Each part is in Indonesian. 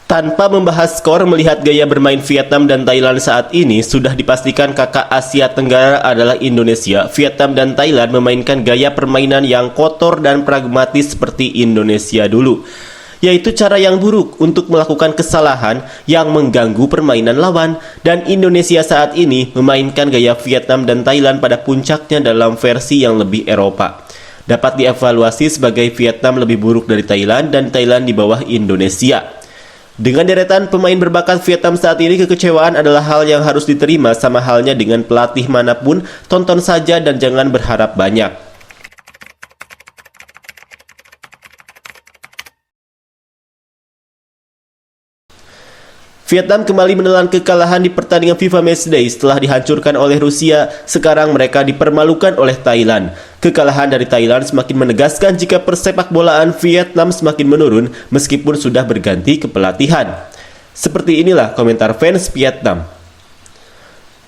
Tanpa membahas skor, melihat gaya bermain Vietnam dan Thailand saat ini, sudah dipastikan kakak Asia Tenggara adalah Indonesia. Vietnam dan Thailand memainkan gaya permainan yang kotor dan pragmatis seperti Indonesia dulu, yaitu cara yang buruk untuk melakukan kesalahan yang mengganggu permainan lawan. Dan Indonesia saat ini memainkan gaya Vietnam dan Thailand pada puncaknya dalam versi yang lebih Eropa. Dapat dievaluasi sebagai Vietnam lebih buruk dari Thailand dan Thailand di bawah Indonesia. Dengan deretan pemain berbakat Vietnam saat ini, kekecewaan adalah hal yang harus diterima, sama halnya dengan pelatih manapun. Tonton saja dan jangan berharap banyak. Vietnam kembali menelan kekalahan di pertandingan FIFA Matchday setelah dihancurkan oleh Rusia. Sekarang mereka dipermalukan oleh Thailand. Kekalahan dari Thailand semakin menegaskan jika persepakbolaan Vietnam semakin menurun meskipun sudah berganti kepelatihan. Seperti inilah komentar fans Vietnam.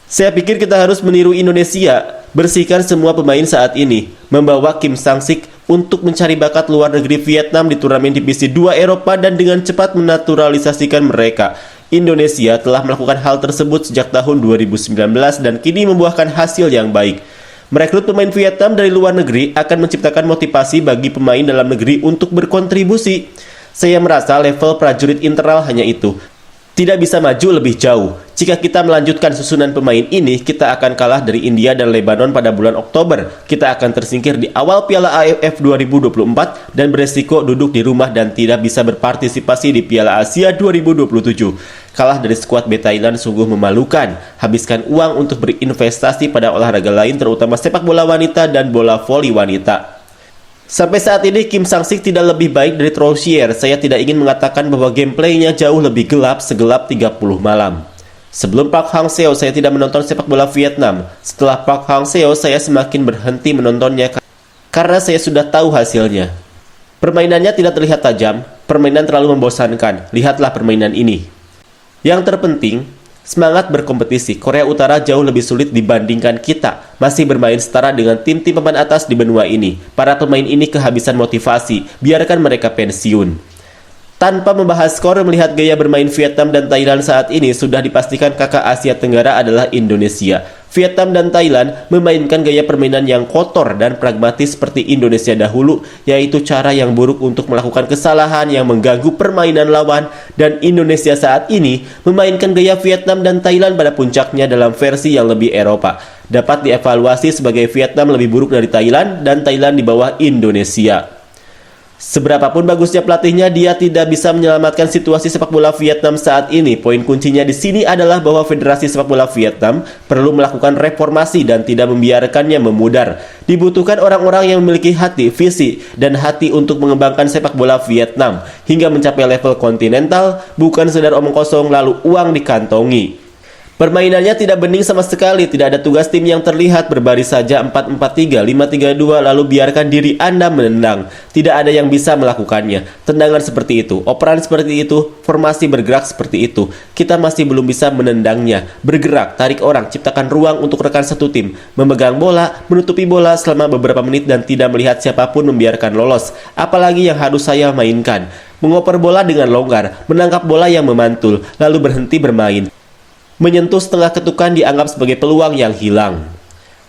Saya pikir kita harus meniru Indonesia, bersihkan semua pemain saat ini, membawa Kim Sang-sik untuk mencari bakat luar negeri Vietnam di turnamen divisi 2 Eropa dan dengan cepat menaturalisasikan mereka. Indonesia telah melakukan hal tersebut sejak tahun 2019 dan kini membuahkan hasil yang baik. Merekrut pemain Vietnam dari luar negeri akan menciptakan motivasi bagi pemain dalam negeri untuk berkontribusi. Saya merasa level prajurit internal hanya itu. Tidak bisa maju lebih jauh. Jika kita melanjutkan susunan pemain ini, kita akan kalah dari India dan Lebanon pada bulan Oktober. Kita akan tersingkir di awal Piala AFF 2024 dan beresiko duduk di rumah dan tidak bisa berpartisipasi di Piala Asia 2027. Kalah dari skuad B Thailand sungguh memalukan. Habiskan uang untuk berinvestasi pada olahraga lain, terutama sepak bola wanita dan bola voli wanita. Sampai saat ini Kim Sang-sik tidak lebih baik dari Troussier. Saya tidak ingin mengatakan bahwa gameplaynya jauh lebih gelap, segelap 30 malam. Sebelum Park Hang-seo, saya tidak menonton sepak bola Vietnam. Setelah Park Hang-seo, saya semakin berhenti menontonnya karena saya sudah tahu hasilnya. Permainannya tidak terlihat tajam, permainan terlalu membosankan. Lihatlah permainan ini. Yang terpenting, semangat berkompetisi. Korea Utara jauh lebih sulit dibandingkan kita. Masih bermain setara dengan tim-tim papan atas di benua ini. Para pemain ini kehabisan motivasi. Biarkan mereka pensiun. Tanpa membahas skor, melihat gaya bermain Vietnam dan Thailand saat ini, sudah dipastikan kakak Asia Tenggara adalah Indonesia. Vietnam dan Thailand memainkan gaya permainan yang kotor dan pragmatis seperti Indonesia dahulu, yaitu cara yang buruk untuk melakukan kesalahan yang mengganggu permainan lawan. Dan Indonesia saat ini memainkan gaya Vietnam dan Thailand pada puncaknya dalam versi yang lebih Eropa. Dapat dievaluasi sebagai Vietnam lebih buruk dari Thailand dan Thailand di bawah Indonesia. Seberapapun bagusnya pelatihnya, dia tidak bisa menyelamatkan situasi sepak bola Vietnam saat ini. Poin kuncinya di sini adalah bahwa Federasi Sepak Bola Vietnam perlu melakukan reformasi dan tidak membiarkannya memudar. Dibutuhkan orang-orang yang memiliki hati, visi, dan hati untuk mengembangkan sepak bola Vietnam hingga mencapai level kontinental, bukan sekedar omong kosong lalu uang dikantongi. Permainannya tidak bening sama sekali, tidak ada tugas tim yang terlihat, berbaris saja 4-4-3, 5-3-2, lalu biarkan diri Anda menendang. Tidak ada yang bisa melakukannya. Tendangan seperti itu, operan seperti itu, formasi bergerak seperti itu. Kita masih belum bisa menendangnya. Bergerak, tarik orang, ciptakan ruang untuk rekan satu tim, memegang bola, menutupi bola selama beberapa menit dan tidak melihat siapapun membiarkan lolos. Apalagi yang harus saya mainkan? Mengoper bola dengan longgar, menangkap bola yang memantul, lalu berhenti bermain. Menyentuh setengah ketukan dianggap sebagai peluang yang hilang.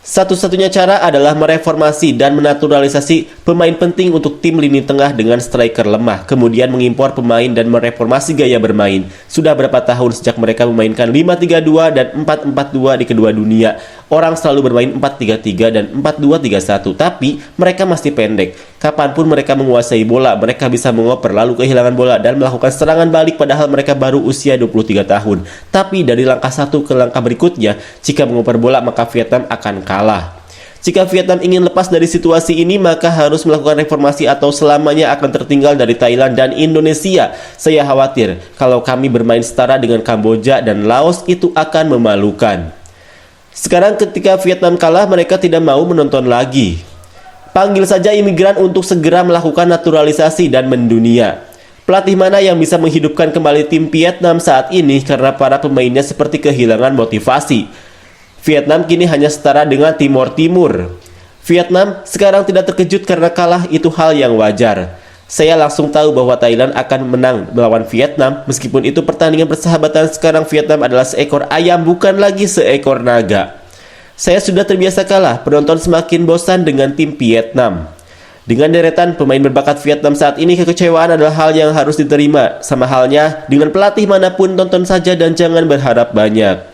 Satu-satunya cara adalah mereformasi dan menaturalisasi pemain penting untuk tim lini tengah dengan striker lemah, kemudian mengimpor pemain dan mereformasi gaya bermain. Sudah berapa tahun sejak mereka memainkan 5-3-2 dan 4-4-2 di kedua dunia. Orang selalu bermain 4-3-3 dan 4-2-3-1, tapi mereka masih pendek. Kapanpun mereka menguasai bola, mereka bisa mengoper lalu kehilangan bola dan melakukan serangan balik padahal mereka baru usia 23 tahun. Tapi dari langkah satu ke langkah berikutnya, jika mengoper bola maka Vietnam akan kalah. Jika Vietnam ingin lepas dari situasi ini, maka harus melakukan reformasi atau selamanya akan tertinggal dari Thailand dan Indonesia. Saya khawatir kalau kami bermain setara dengan Kamboja dan Laos, itu akan memalukan. Sekarang ketika Vietnam kalah, mereka tidak mau menonton lagi. Panggil saja imigran untuk segera melakukan naturalisasi dan mendunia. Pelatih mana yang bisa menghidupkan kembali tim Vietnam saat ini karena para pemainnya seperti kehilangan motivasi. Vietnam kini hanya setara dengan Timor Timur. Vietnam sekarang tidak terkejut karena kalah, itu hal yang wajar. Saya langsung tahu bahwa Thailand akan menang melawan Vietnam. Meskipun itu pertandingan persahabatan, sekarang Vietnam adalah seekor ayam, bukan lagi seekor naga. Saya sudah terbiasa kalah, penonton semakin bosan dengan tim Vietnam. Dengan deretan pemain berbakat Vietnam saat ini, kekecewaan adalah hal yang harus diterima. Sama halnya dengan pelatih manapun, tonton saja dan jangan berharap banyak.